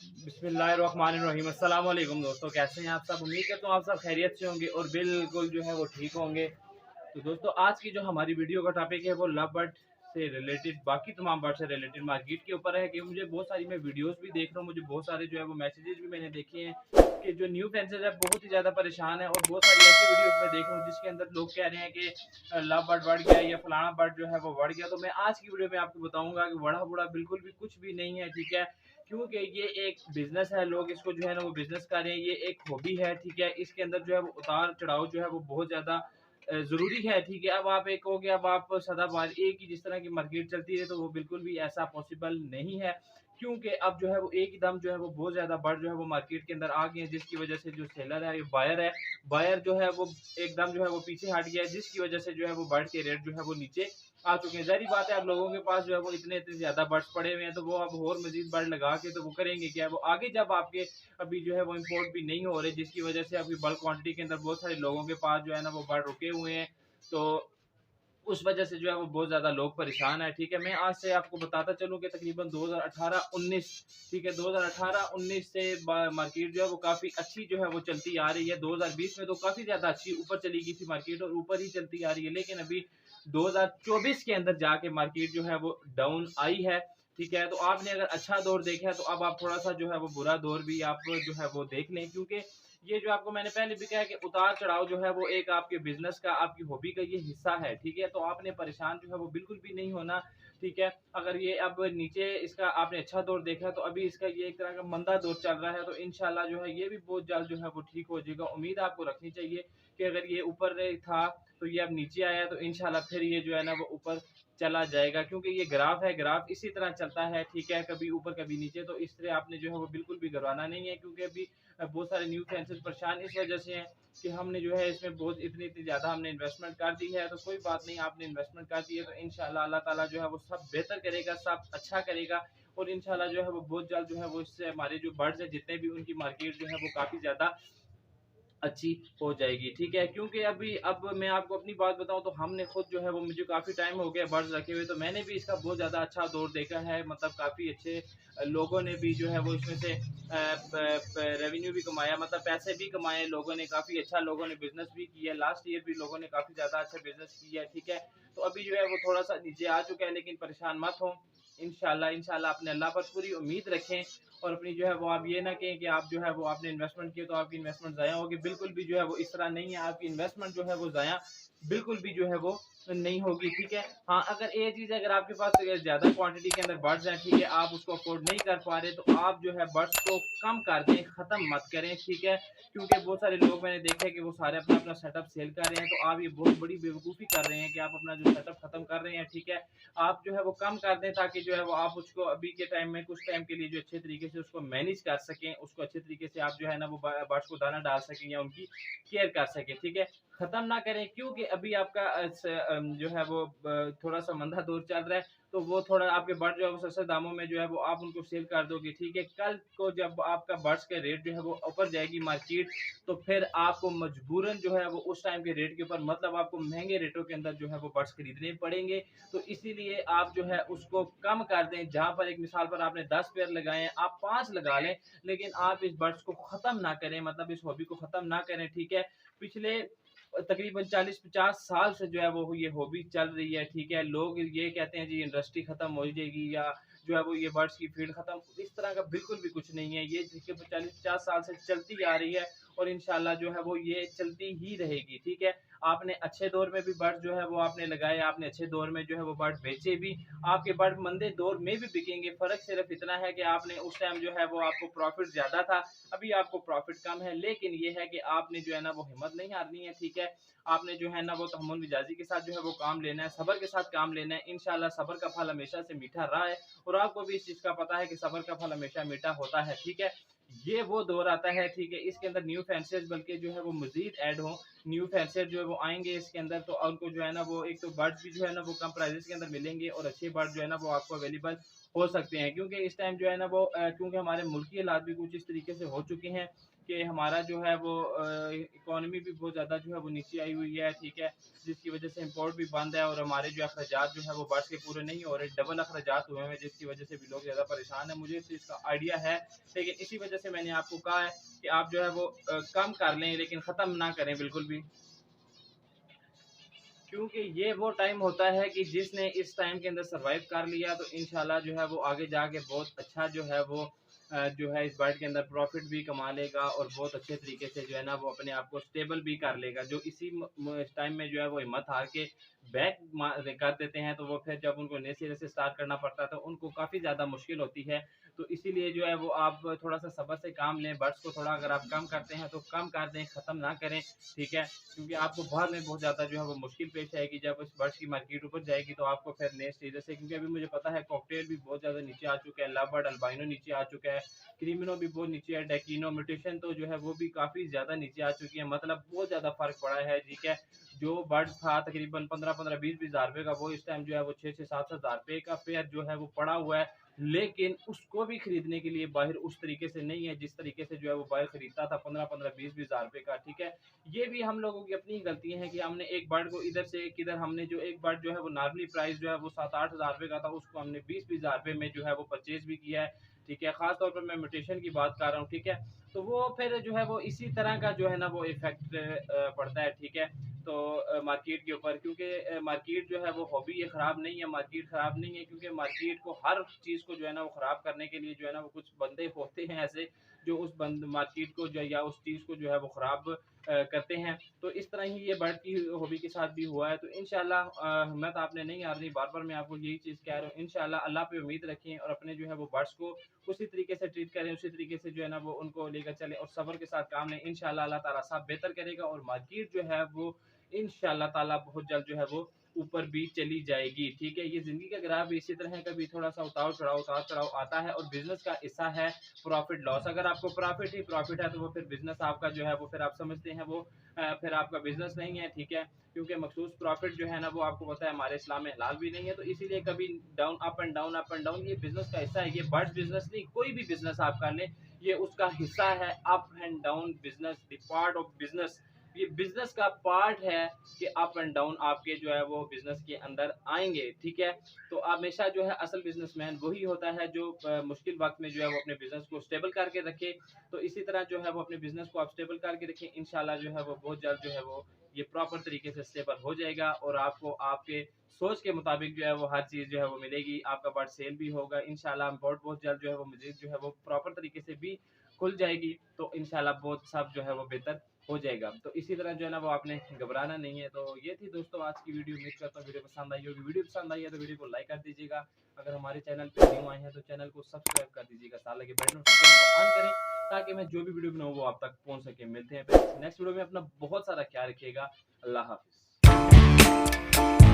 बिस्मिल्लाहिर्रहमानिर्रहीम। अस्सलाम वालेकुम दोस्तों, कैसे हैं आप सब? उम्मीद करता हूँ आप सब खैरियत से होंगे और बिल्कुल जो है वो ठीक होंगे। तो दोस्तों, आज की जो हमारी वीडियो का टॉपिक है वो लव बर्ड से रिलेटेड, बाकी तमाम बर्ड से रिलेटेड मार्केट के ऊपर है कि मुझे बहुत सारी मैं वीडियोस भी देख रहा हूँ, मुझे बहुत सारे जो है वो मैसेजेस भी मैंने देखे हैं कि जो न्यू फैंसेज है बहुत ही ज़्यादा परेशान है, और बहुत सारी ऐसी वीडियोस मैं देख रहा हूँ जिसके अंदर लोग कह रहे हैं कि लव बर्ड बढ़ गया या फलाना बर्ड जो है वो बढ़ गया। तो मैं आज की वीडियो में आपको बताऊंगा कि बड़ा बड़ा बिल्कुल भी कुछ भी नहीं है, ठीक है। क्योंकि ये एक बिजनेस है, लोग इसको जो है ना वो बिजनेस कर रहे हैं, ये एक हॉबी है, ठीक है। इसके अंदर जो है वो उतार चढ़ाव जो है वो बहुत ज़्यादा ज़रूरी है, ठीक है। अब आप एक कहोगे अब आप सदाबहार एक ही जिस तरह की मार्केट चलती है, तो वो बिल्कुल भी ऐसा पॉसिबल नहीं है। क्योंकि अब जो है वो एक ही दम जो है वो बहुत ज़्यादा बढ़ जो है वो मार्केट के अंदर आ गए हैं, जिसकी वजह से जो सेलर है, ये बायर है, बायर जो है वो एकदम जो है वो पीछे हट गया है, जिसकी वजह से जो है वो बर्ड के रेट जो है वो नीचे आ चुके हैं। ज़ाहिर बात है, अब लोगों के पास जो है वो इतने इतने ज़्यादा बर्ड्स पड़े हुए हैं, तो वो अब और मजीद बर्ड लगा के तो वो करेंगे क्या? वो आगे जब आपके अभी जो है वो इम्पोर्ट भी नहीं हो रहे, जिसकी वजह से अभी बल्क क्वांटिटी के अंदर बहुत सारे लोगों के पास जो है ना वो बर्ड रुके हुए हैं, तो उस वजह से जो है वो बहुत ज़्यादा लोग परेशान है, ठीक है। मैं आज से आपको बताता चलूँ कि तकरीबन 2018-19, ठीक है, 2018-19 से मार्केट जो है वो काफ़ी अच्छी जो है वो चलती आ रही है। 2020 में तो काफ़ी ज़्यादा अच्छी ऊपर चली गई थी मार्केट, और ऊपर ही चलती आ रही है, लेकिन अभी 2024 के अंदर जाके मार्केट जो है वो डाउन आई है, ठीक है। तो आपने अगर अच्छा दौर देखा है, तो अब आप थोड़ा सा जो है वो बुरा दौर भी आप जो है वो देख लें, क्योंकि ये जो आपको मैंने पहले भी कहा है कि उतार चढ़ाव जो है वो एक आपके बिजनेस का, आपकी हॉबी का ये हिस्सा है, ठीक है। तो आपने परेशान जो है वो बिल्कुल भी नहीं होना, ठीक है। अगर ये अब नीचे इसका आपने अच्छा दौर देखा, तो अभी इसका ये एक तरह का मंदा दौर चल रहा है, तो इंशाल्लाह जो है ये भी बहुत जल्द जो है वो ठीक हो जाएगा। उम्मीद आपको रखनी चाहिए कि अगर ये ऊपर था तो ये अब नीचे आया, तो इंशाल्लाह फिर ये जो है ना वो ऊपर चला जाएगा, क्योंकि ये ग्राफ है, ग्राफ इसी तरह चलता है, ठीक है, कभी ऊपर कभी नीचे। तो इस तरह आपने जो है वो बिल्कुल भी घबराना नहीं है, क्योंकि अभी बहुत सारे न्यू फैंसेस परेशान इस वजह से हैं कि हमने जो है इसमें बहुत इतनी इतनी ज़्यादा हमने इन्वेस्टमेंट कर दी है। तो कोई बात नहीं, आपने इन्वेस्टमेंट कर दी है, तो इंशाल्लाह अल्लाह ताला जो है वो सब बेहतर करेगा, सब अच्छा करेगा, और इंशाल्लाह जो है वो बहुत जल्द जो है वो इससे हमारे जो बर्ड्स है जितने भी, उनकी मार्केट जो है वो काफ़ी ज़्यादा अच्छी हो जाएगी, ठीक है। क्योंकि अभी अब मैं आपको अपनी बात बताऊं, तो हमने खुद जो है वो, मुझे काफ़ी टाइम हो गया बर्ड्स रखे हुए, तो मैंने भी इसका बहुत ज़्यादा अच्छा दौर देखा है। मतलब काफ़ी अच्छे लोगों ने भी जो है वो इसमें से रेवेन्यू भी कमाया, मतलब पैसे भी कमाए लोगों ने, काफ़ी अच्छा लोगों ने बिजनेस भी किया। लास्ट ईयर भी लोगों ने काफ़ी ज़्यादा अच्छा बिजनेस किया, ठीक है। तो अभी जो है वो थोड़ा सा नीचे आ चुका है, लेकिन परेशान मत हो, इंशाल्लाह इंशाल्लाह अपने अल्लाह पर पूरी उम्मीद रखें, और अपनी जो है वो आप ये ना कहें कि आप जो है वो आपने इन्वेस्टमेंट किया तो आपकी इन्वेस्टमेंट ज़ाया होगी, बिल्कुल भी जो है वो इस तरह नहीं है। आपकी इन्वेस्टमेंट जो है वो ज़ाया बिल्कुल भी जो है वो नहीं होगी, ठीक है। हाँ, अगर ये चीज़, अगर आपके पास ज़्यादा क्वांटिटी के अंदर बर्ड्स हैं, ठीक है, आप उसको अफोर्ड नहीं कर पा रहे, तो आप जो है बर्ड्स को कम कर दें, ख़त्म मत करें, ठीक है। क्योंकि बहुत सारे लोग मैंने देखे कि वो सारे अपना अपना सेटअप सेल कर रहे हैं, तो आप ये बहुत बड़ी बेवकूफ़ी कर रहे हैं कि आप अपना जो सेटअप ख़त्म कर रहे हैं, ठीक है। आप जो है वो कम कर दें, ताकि जो है वो आप उसको अभी के टाइम में कुछ टाइम के लिए जो अच्छे तरीके से उसको मैनेज कर सकें, उसको अच्छे तरीके से आप जो है ना वो बर्ड्स को दाना डाल सकें या उनकी केयर कर सकें, ठीक है। ख़त्म ना करें, क्योंकि अभी आपका जो है वो थोड़ा सा मंदा दौर चल रहा है, तो वो थोड़ा आपके बर्ड जो है वो सस्ते दामों में जो है वो आप उनको सेल कर दोगे, ठीक है। कल को जब आपका बर्ड्स के रेट जो है वो ऊपर जाएगी मार्केट, तो फिर आपको मजबूरन जो है वो उस टाइम के रेट के ऊपर, मतलब आपको महंगे रेटों के अंदर जो है वो बर्ड्स खरीदने पड़ेंगे। तो इसीलिए आप जो है उसको कम कर दें। जहाँ पर एक मिसाल पर आपने 10 पेयर लगाए हैं, आप 5 लगा लें, लेकिन आप इस बर्ड्स को ख़त्म ना करें, मतलब इस हॉबी को ख़त्म ना करें, ठीक है। पिछले तकरीबन 40-50 साल से जो है वो ये हॉबी चल रही है, ठीक है। लोग ये कहते हैं जी इंडस्ट्री ख़त्म हो जाएगी, या जो है वो ये बर्ड्स की फील्ड ख़त्म, इस तरह का बिल्कुल भी कुछ नहीं है। ये 40-50 साल से चलती आ रही है, और इंशाल्लाह जो है वो ये चलती ही रहेगी, ठीक है। आपने अच्छे दौर में भी बर्ड जो है वो आपने लगाए, आपने अच्छे दौर में जो है वो बर्ड बेचे भी, आपके बर्ड मंदे दौर में भी बिकेंगे। फ़र्क सिर्फ इतना है कि आपने उस टाइम जो है वो आपको प्रॉफिट ज़्यादा था, अभी आपको प्रॉफिट कम है, लेकिन ये है कि आपने जो है ना वो हिम्मत नहीं हारनी है, ठीक है। आपने जो है ना वो तहम्मुल मिजाजी के साथ जो है वो काम लेना है, सब्र के साथ काम लेना है। इंशाल्लाह सब्र का फल हमेशा से मीठा रहा है, और आपको भी इस चीज़ का पता है कि सब्र का फल हमेशा मीठा होता है, ठीक है। ये वो दौर आता है, ठीक है, इसके अंदर न्यू फैंसेस बल्कि जो है वो मजीद ऐड हो, न्यू फैंसेस जो है वो आएंगे इसके अंदर, तो उनको जो है ना वो एक तो बर्ड्स भी जो है ना वो कम प्राइजेस के अंदर मिलेंगे, और अच्छे बर्ड जो है ना वो आपको अवेलेबल हो सकते हैं। क्योंकि इस टाइम जो है ना वो क्योंकि हमारे मुल्क की हालात भी कुछ इस तरीके से हो चुके हैं कि हमारा जो है वो इकोनॉमी भी बहुत ज़्यादा जो है वो नीचे आई हुई है, ठीक है, जिसकी वजह से इंपोर्ट भी बंद है और हमारे जो अखराजात जो है वो बढ़ के पूरे नहीं हो रहे, डबल अखराजात हुए हैं, जिसकी वजह से भी लोग ज़्यादा परेशान है। मुझे इस चीज़ का आइडिया है, लेकिन इसी वजह से मैंने आपको कहा है कि आप जो है वो कम कर लें, लेकिन ख़त्म ना करें बिल्कुल भी, क्योंकि ये वो टाइम होता है कि जिसने इस टाइम के अंदर सरवाइव कर लिया तो इंशाल्लाह जो है वो आगे जाके बहुत अच्छा जो है वो जो है इस बर्ड के अंदर प्रॉफिट भी कमा लेगा और बहुत अच्छे तरीके से जो है ना वो अपने आप को स्टेबल भी कर लेगा। जो इसी टाइम में जो है वो हिम्मत हार के बैक कर देते हैं, तो वो फिर जब उनको नए सिरे से स्टार्ट करना पड़ता है तो उनको काफ़ी ज़्यादा मुश्किल होती है। तो इसीलिए जो है वो आप थोड़ा सा सब्र से काम लें, बर्ड्स को थोड़ा अगर आप कम करते हैं तो कम कर दें, ख़त्म ना करें, ठीक है, क्योंकि आपको बाद में बहुत ज़्यादा जो है वो मुश्किल पेश आएगी जब इस बर्ड्स की मार्केट ऊपर जाएगी, तो आपको फिर नेक्स्ट सीजन से, क्योंकि अभी मुझे पता है कॉकटेल भी बहुत ज़्यादा नीचे आ चुका है, लव बर्ड अल्बाइनो नीचे आ चुका है, क्रीमिनो भी बहुत नीचे है, डेकिनो म्यूटेशन तो जो है वो भी काफ़ी ज़्यादा नीचे आ चुकी है, मतलब बहुत ज़्यादा फ़र्क पड़ा है, ठीक है। जो बर्ड्स था तकरीबन 15-15 20-20 हज़ार रुपये का, वो इस टाइम जो है वो 6-6 7-7 हज़ार रुपये का पेयर जो है वो पड़ा हुआ है, लेकिन उसको भी खरीदने के लिए बाहर उस तरीके से नहीं है जिस तरीके से जो है वो बाहर खरीदता था 15-15 20-20 हज़ार रुपये का, ठीक है। ये भी हम लोगों की अपनी गलतियां हैं कि हमने एक बर्ड को इधर से किधर, हमने जो एक बर्ड जो है वो नॉर्मली प्राइस जो है वो 7-8 हज़ार रुपये का था, उसको हमने 20-20 हज़ार रुपये में जो है वो परचेज भी किया है, ठीक है। खास तौर पर मैं म्यूटेशन की बात कर रहा हूँ, ठीक है। तो वो फिर जो है वो इसी तरह का जो है ना वो इफेक्ट पड़ता है, ठीक है। तो मार्केट के ऊपर, क्योंकि मार्केट जो है वो हॉबी ये ख़राब नहीं है, मार्केट ख़राब नहीं है, क्योंकि मार्केट को हर चीज़ को जो है ना वो ख़राब करने के लिए जो है ना वो कुछ बंदे होते हैं ऐसे, जो उस बंद मार्केट को जो या उस चीज़ को जो है वो ख़राब करते हैं। तो इस तरह ही ये बर्ड की हॉबी के साथ भी हुआ है। तो इंशाल्लाह हिम्मत आपने नहीं हारनी, बार-बार मैं आपको यही चीज़ कह रहा हूँ। इंशाल्लाह अल्लाह पे उम्मीद रखें और अपने जो है वो बर्ड्स को उसी तरीके से ट्रीट करें, उसी तरीके से जो है ना वो उनको लेकर चलें और सब्र के साथ काम लें। इंशाल्लाह अल्लाह ताला सब बेहतर करेगा और मार्केट जो है वो इंशाल्लाह ताला बहुत जल्द जो है वो ऊपर भी चली जाएगी, ठीक है। ये ज़िंदगी का ग्राफ भी इसी तरह है, कभी थोड़ा सा उतार चढ़ाव आता है और बिजनेस का हिस्सा है प्रॉफिट लॉस। अगर आपको प्रॉफिट ही प्रॉफिट है तो वो फिर बिजनेस आपका जो है वो फिर आप समझते हैं वो फिर आपका बिजनेस नहीं है, ठीक है, क्योंकि मखसूस प्रॉफिट जो है ना वो आपको पता है हमारे इस्लाम में हलाल भी नहीं है। तो इसीलिए कभी down up and down up and down, ये बिजनेस का हिस्सा है। ये बर्ड बिजनेस नहीं, कोई भी बिजनेस आप कर लें ये उसका हिस्सा है, up and down business, the part of business. ये बिजनेस का पार्ट है कि अप एंड डाउन आपके जो है वो बिजनेस के अंदर आएंगे, ठीक है। तो हमेशा जो है असल बिजनेसमैन वही होता है जो मुश्किल वक्त में जो है वो अपने बिजनेस को स्टेबल करके रखे। तो इसी तरह जो है वो अपने बिजनेस को आप स्टेबल करके रखें, इंशाल्लाह जो है वो बहुत जल्द जो है वो ये प्रॉपर तरीके से स्टेबल हो जाएगा और आपको आपके सोच के मुताबिक जो है वो हर चीज़ जो है वो मिलेगी, आपका बर्ड सेल भी होगा इंशाल्लाह, बहुत जल्द जो है वो मजीद जो है वो प्रॉपर तरीके से भी खुल जाएगी। तो इंशाल्लाह बहुत सब जो है वो बेहतर हो जाएगा। तो इसी तरह जो है ना वो आपने घबराना नहीं है। तो ये थी दोस्तों आज की वीडियो, उम्मीद करता हूँ वीडियो पसंद आई होगी। वीडियो पसंद आई है तो वीडियो को लाइक कर दीजिएगा, अगर हमारे चैनल पे न्यू आए हैं तो चैनल को सब्सक्राइब कर दीजिएगा, साथ लगे बेल नोटिफिकेशन को ऑन करें ताकि मैं जो भी वीडियो बनाऊँ वो आप तक पहुँच सके। मिलते हैं नेक्स्ट वीडियो में, अपना बहुत सारा ख्याल रखिएगा। अल्लाह हाफिज़।